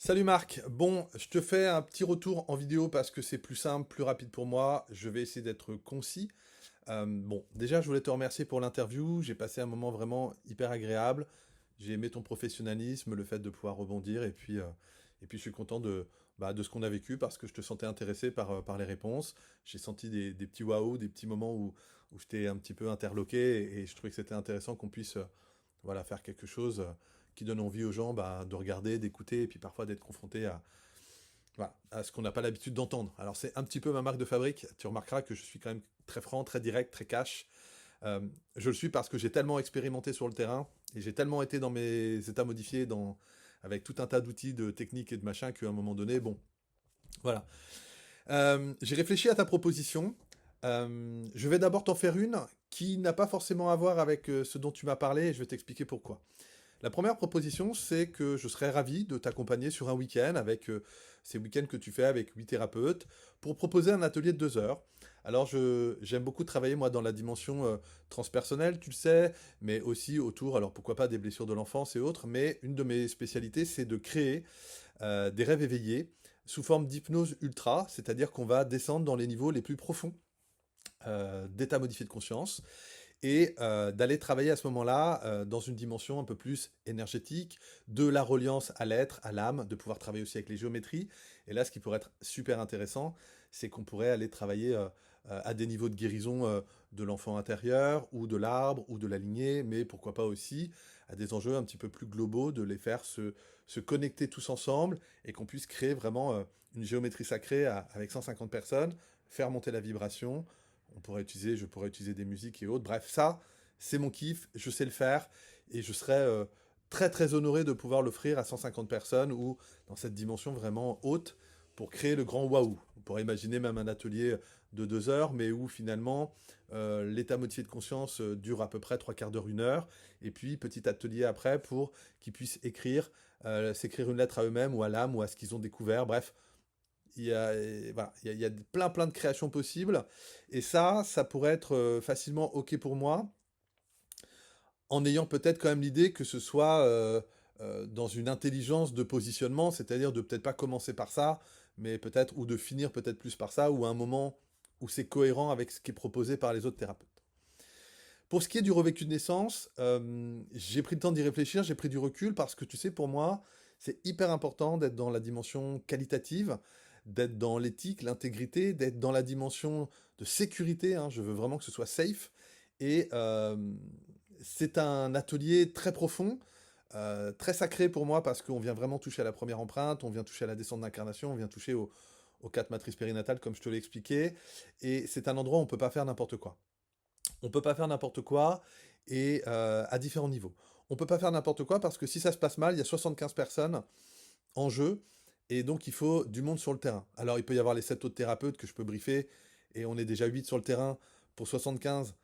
Salut Marc, bon, je te fais un petit retour en vidéo parce que c'est plus simple, plus rapide pour moi. Je vais essayer d'être concis. Bon, déjà, je voulais te remercier pour l'interview. J'ai passé un moment vraiment hyper agréable. J'ai aimé ton professionnalisme, le fait de pouvoir rebondir, et puis je suis content de ce qu'on a vécu parce que je te sentais intéressé par les réponses. J'ai senti des petits waouh, des petits moments où j'étais un petit peu interloqué et je trouvais que c'était intéressant qu'on puisse voilà, faire quelque chose qui donne envie aux gens de regarder, d'écouter, et puis parfois d'être confronté voilà, à ce qu'on n'a pas l'habitude d'entendre. Alors c'est un petit peu ma marque de fabrique. Tu remarqueras que je suis quand même très franc, très direct, très cash. Euh, je le suis parce que j'ai tellement expérimenté sur le terrain et j'ai tellement été dans mes états modifiés, avec tout un tas d'outils, de techniques et de machins qu'à un moment donné, bon, voilà. J'ai réfléchi à ta proposition. Je vais d'abord t'en faire une qui n'a pas forcément à voir avec ce dont tu m'as parlé et je vais t'expliquer pourquoi. La première proposition, c'est que je serais ravi de t'accompagner sur un week-end avec ces week-ends que tu fais avec 8 thérapeutes pour proposer un atelier de 2 heures. Alors, j'aime beaucoup travailler, moi, dans la dimension transpersonnelle, tu le sais, mais aussi autour, alors pourquoi pas des blessures de l'enfance et autres, mais une de mes spécialités, c'est de créer des rêves éveillés sous forme d'hypnose ultra, c'est-à-dire qu'on va descendre dans les niveaux les plus profonds d'état modifié de conscience et d'aller travailler à ce moment-là dans une dimension un peu plus énergétique, de la reliance à l'être, à l'âme, de pouvoir travailler aussi avec les géométries. Et là, ce qui pourrait être super intéressant, c'est qu'on pourrait aller travailler à des niveaux de guérison de l'enfant intérieur, ou de l'arbre, ou de la lignée, mais pourquoi pas aussi à des enjeux un petit peu plus globaux, de les faire se connecter tous ensemble, et qu'on puisse créer vraiment une géométrie sacrée avec 150 personnes, faire monter la vibration, je pourrais utiliser des musiques et autres. Bref, ça, c'est mon kiff, je sais le faire et je serais très très honoré de pouvoir l'offrir à 150 personnes ou dans cette dimension vraiment haute pour créer le grand waouh. On pourrait imaginer même un atelier de 2 heures, mais où finalement l'état modifié de conscience dure à peu près 3 quarts d'heure, 1 heure, et puis petit atelier après pour qu'ils puissent s'écrire une lettre à eux-mêmes ou à l'âme ou à ce qu'ils ont découvert. Bref, voilà, il y a plein plein de créations possibles. Et ça pourrait être facilement OK pour moi, en ayant peut-être quand même l'idée que ce soit dans une intelligence de positionnement, c'est-à-dire de peut-être pas commencer par ça, mais peut-être, ou de finir peut-être plus par ça, ou à un moment où c'est cohérent avec ce qui est proposé par les autres thérapeutes. Pour ce qui est du revécu de naissance, j'ai pris le temps d'y réfléchir, j'ai pris du recul parce que tu sais, pour moi, c'est hyper important d'être dans la dimension qualitative, d'être dans l'éthique, l'intégrité, d'être dans la dimension de sécurité, hein. Je veux vraiment que ce soit safe. Et c'est un atelier très profond, très sacré pour moi parce qu'on vient vraiment toucher à la première empreinte, on vient toucher à la descente d'incarnation, on vient toucher aux 4 matrices périnatales comme je te l'ai expliqué. Et c'est un endroit où on ne peut pas faire n'importe quoi. On peut pas faire n'importe quoi et à différents niveaux. On peut pas faire n'importe quoi parce que si ça se passe mal, il y a 75 personnes en jeu et donc il faut du monde sur le terrain. Alors il peut y avoir les 7 autres thérapeutes que je peux briefer et on est déjà 8 sur le terrain pour 75.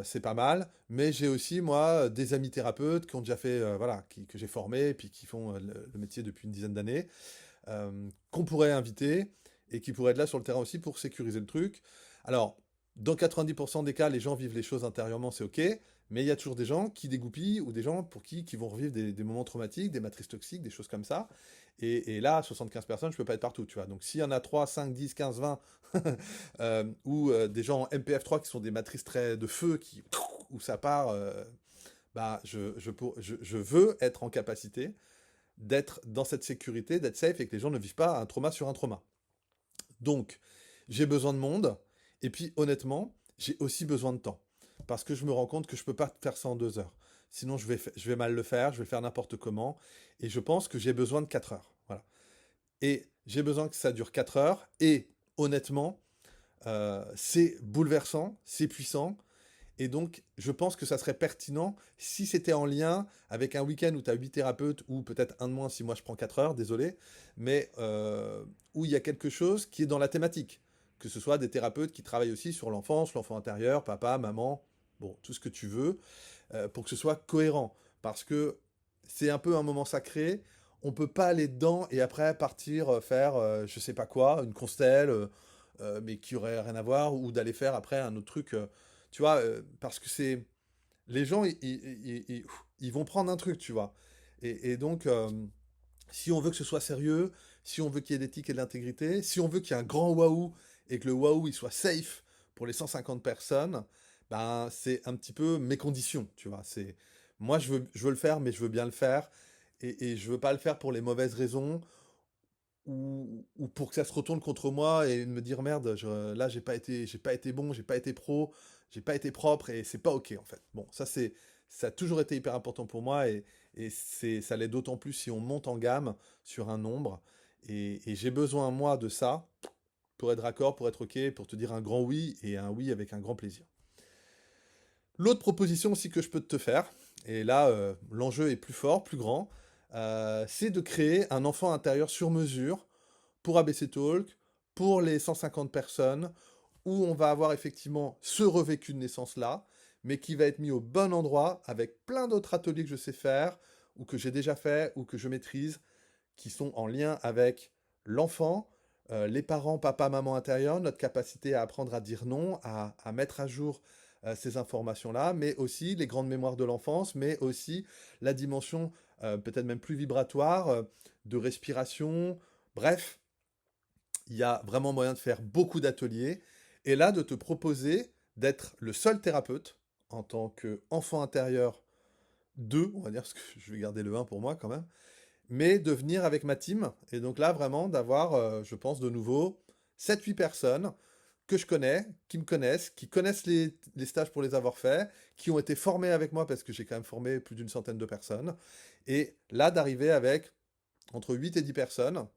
C'est pas mal, mais j'ai aussi moi des amis thérapeutes qui ont déjà fait, voilà, que j'ai formés et puis qui font le métier depuis une dizaine d'années, qu'on pourrait inviter et qui pourraient être là sur le terrain aussi pour sécuriser le truc. Alors, dans 90% des cas, les gens vivent les choses intérieurement, c'est ok, mais il y a toujours des gens qui dégoupillent ou des gens pour qui vont revivre des moments traumatiques, des matrices toxiques, des choses comme ça. Et là, 75 personnes, je peux pas être partout, tu vois. Donc s'il y en a 3, 5, 10, 15, 20, ou des gens en MPF3 qui sont des matrices très de feu, où ça part, je veux être en capacité d'être dans cette sécurité, d'être safe et que les gens ne vivent pas un trauma sur un trauma. Donc, j'ai besoin de monde, et puis honnêtement, j'ai aussi besoin de temps. Parce que je me rends compte que je peux pas faire ça en 2 heures. Sinon, je vais mal le faire, je vais le faire n'importe comment, et je pense que j'ai besoin de 4 heures. Voilà. Et j'ai besoin que ça dure 4 heures, et honnêtement, c'est bouleversant, c'est puissant, et donc, je pense que ça serait pertinent si c'était en lien avec un week-end où tu as 8 thérapeutes, ou peut-être un de moins si moi je prends 4 heures, désolé, mais où il y a quelque chose qui est dans la thématique. Que ce soit des thérapeutes qui travaillent aussi sur l'enfance, l'enfant intérieur, papa, maman, bon, tout ce que tu veux, pour que ce soit cohérent. Parce que c'est un peu un moment sacré, on peut pas aller dedans et après partir faire je sais pas quoi, une constelle, mais qui aurait rien à voir, ou d'aller faire après un autre truc. Tu vois, parce que c'est. Les gens, ils vont prendre un truc, tu vois. Et donc, Si on veut que ce soit sérieux, si on veut qu'il y ait d'éthique et de l'intégrité, si on veut qu'il y ait un grand waouh et que le waouh il soit safe pour les 150 personnes, ben c'est un petit peu mes conditions, tu vois. C'est moi je veux le faire, mais je veux bien le faire et je veux pas le faire pour les mauvaises raisons ou pour que ça se retourne contre moi et me dire merde, là j'ai pas été bon, j'ai pas été pro, j'ai pas été propre et c'est pas ok en fait. Bon, ça a toujours été hyper important pour moi et ça l'est d'autant plus si on monte en gamme sur un nombre et j'ai besoin moi de ça pour être raccord, pour être ok, pour te dire un grand oui et un oui avec un grand plaisir. L'autre proposition aussi que je peux te faire, et là l'enjeu est plus fort, plus grand, c'est de créer un enfant intérieur sur mesure pour ABC Talk, pour les 150 personnes, où on va avoir effectivement ce revécu de naissance-là, mais qui va être mis au bon endroit avec plein d'autres ateliers que je sais faire, ou que j'ai déjà fait, ou que je maîtrise, qui sont en lien avec l'enfant, les parents, papa, maman intérieur, notre capacité à apprendre à dire non, à mettre à jour ces informations-là, mais aussi les grandes mémoires de l'enfance, mais aussi la dimension peut-être même plus vibratoire de respiration. Bref, il y a vraiment moyen de faire beaucoup d'ateliers. Et là, de te proposer d'être le seul thérapeute en tant qu'enfant intérieur 2, on va dire, parce que je vais garder le un pour moi quand même, mais de venir avec ma team. Et donc là, vraiment, d'avoir, je pense, de nouveau, 7-8 personnes que je connais, qui me connaissent, qui connaissent les stages pour les avoir faits, qui ont été formés avec moi, parce que j'ai quand même formé plus d'une centaine de personnes. Et là, d'arriver avec entre 8 et 10 personnes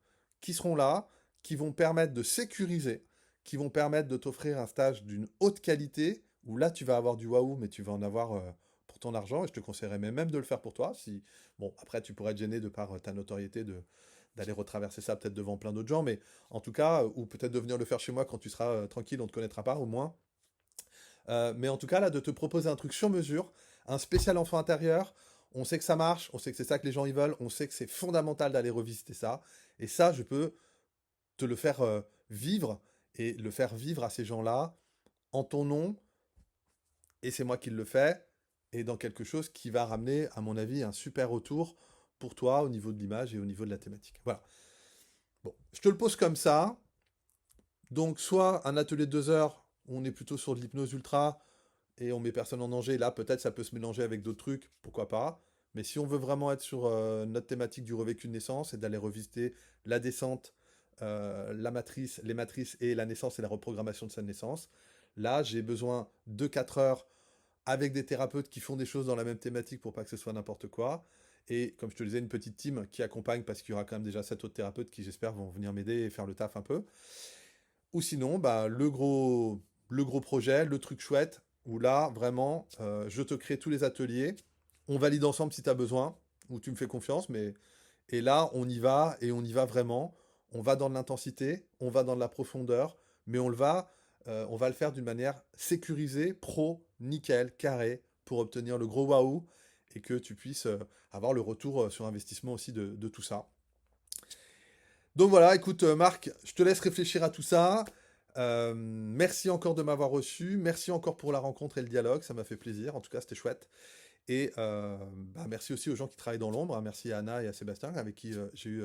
qui seront là, qui vont permettre de sécuriser, qui vont permettre de t'offrir un stage d'une haute qualité, où là tu vas avoir du waouh, mais tu vas en avoir pour ton argent, et je te conseillerais même de le faire pour toi. Si... Bon, après tu pourrais être gêné de par ta notoriété d'aller retraverser ça peut-être devant plein d'autres gens, mais en tout cas, ou peut-être de venir le faire chez moi quand tu seras tranquille, on ne te connaîtra pas au moins. Mais en tout cas, là, de te proposer un truc sur mesure, un spécial enfant intérieur, on sait que ça marche, on sait que c'est ça que les gens ils veulent, on sait que c'est fondamental d'aller revisiter ça. Et ça, je peux te le faire vivre et le faire vivre à ces gens-là en ton nom, et c'est moi qui le fais, et dans quelque chose qui va ramener, à mon avis, un super retour pour toi au niveau de l'image et au niveau de la thématique. Voilà. Bon, je te le pose comme ça. Donc, soit un atelier de 2 heures, où on est plutôt sur de l'hypnose ultra, et on met personne en danger, là peut-être ça peut se mélanger avec d'autres trucs, pourquoi pas. Mais si on veut vraiment être sur notre thématique du revécu de naissance et d'aller revisiter la descente, la matrice, les matrices et la naissance et la reprogrammation de sa naissance, là j'ai besoin de 4 heures avec des thérapeutes qui font des choses dans la même thématique pour pas que ce soit n'importe quoi. Et comme je te le disais, une petite team qui accompagne parce qu'il y aura quand même déjà 7 autres thérapeutes qui j'espère vont venir m'aider et faire le taf un peu. Ou sinon, bah, le gros projet, le truc chouette, où là, vraiment, je te crée tous les ateliers, on valide ensemble si tu as besoin, ou tu me fais confiance, mais... Et là, on y va, et on y va vraiment. On va dans de l'intensité, on va dans de la profondeur, mais on va le faire d'une manière sécurisée, pro, nickel, carré, pour obtenir le gros waouh, et que tu puisses avoir le retour sur investissement aussi de tout ça. Donc voilà, écoute Marc, je te laisse réfléchir à tout ça. Merci encore de m'avoir reçu. Merci encore pour la rencontre et le dialogue. Ça m'a fait plaisir. En tout cas, c'était chouette. Et bah, merci aussi aux gens qui travaillent dans l'ombre. Merci à Anna et à Sébastien avec qui j'ai eu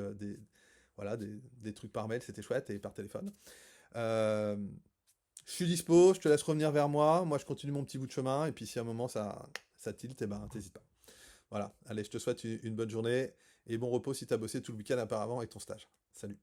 voilà, des trucs par mail. C'était chouette et par téléphone. Euh, je suis dispo. Je te laisse revenir vers moi. Moi, je continue mon petit bout de chemin. Et puis, si à un moment ça tilte, eh ben, t'hésites pas. Voilà. Allez, je te souhaite une bonne journée et bon repos si tu as bossé tout le week-end apparemment avec ton stage. Salut.